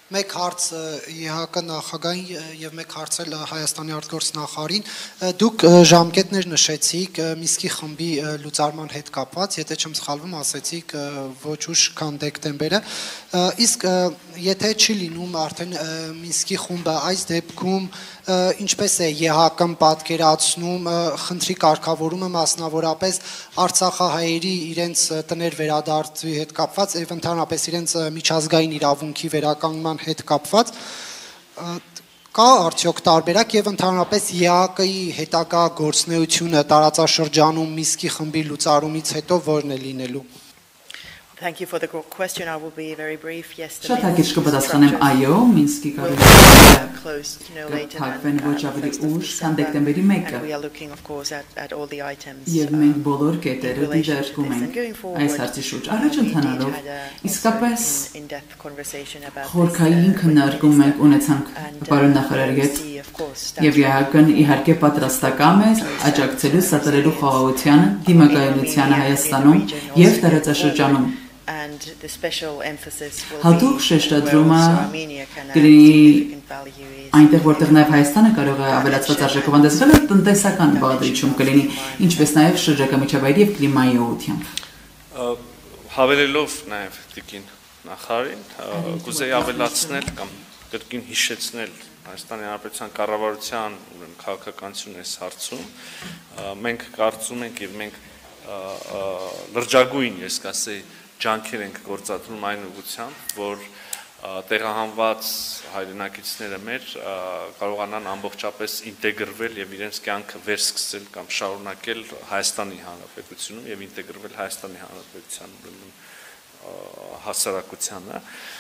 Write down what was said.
Մեկ հարց ԵՀԿ նախագահին եւ մեկ հարց էլ Հայաստանի արտգործնախարարին դուք ժամկետներ նշեցիք Մինսկի խմբի լուծարման հետ կապված, եթե չեմ սխալվում, ասեցիք ոչ ուշ քան դեկտեմբերը, իսկ եթե չի լինում արդեն Մինսկի խումբը այս դեպքում ինչպես է ԵՀԿ-ն պատկերացնում խնդրի կարգավորումը մասնավորապես արցախահայերի իրենց տներ վերադարձի հետ կապված եւ ընդհանրապես իրենց միջազգային իրավունքի վերականգնման հետ կապված կա արդյոք տարբերակ եւ ընդհանրապես ԵԱԿ-ի հետագա գործունեությունը տարածաշրջանում Մինսկի խմբի լուծարումից հետո որն է լինելու Thank you for the question. I will be very brief. Yes, Շատ հակիրճ կպատասխանեմ այո, Մինսկի կարգավորումն ոչ ավելի ուշ, քան դեկտեմբերի 1-ը։ Եվ մենք բոլոր կետերը դիտարկում ենք այս հարցի շուրջ։ Առաջ ընթանալով, իսկապես խորքային քննարկում ենք ունեցանք պարոն նախարարի հետ, եւ ԵՀԿ-ն իհարկե պատրաստական է աջակցելու սատարելու խաղաղությանը, դիմակայունությանը Հայաստանում եւ տարածաշրջանում։ Հատուկ շեշտադրումը կլինի այնտեղ, որտեղ նաև Հայաստանը կարող է ավելացված արժեքով հանդեսվել, տնտեսական բաղադրիչում կլինի, ինչպես նաև շրջակա միջավայրի եւ կլիմայի ուղղությամբ։ Հավելելով նաև Տիկին նախարարին, կուզեի ավելացնել կամ կրկին հիշեցնել Հայաստանի Հանրապետության կառավարության քաղաքականություն այս հարցում, մենք կարծում ենք եւ մենք լրջագույն, ես կասեի, ջանքեր ենք գործադրում այն ուղղությամբ, որ տեղահանված հայրենակիցները մեր կարողանան ամբողջապես ինտեգրվել եւ իրենց կյանքը վերսկսել կամ շարունակել Հայաստանի Հանրապետությունում եւ ինտեգրվել Հայաստանի Հանրապետության հասարակությանը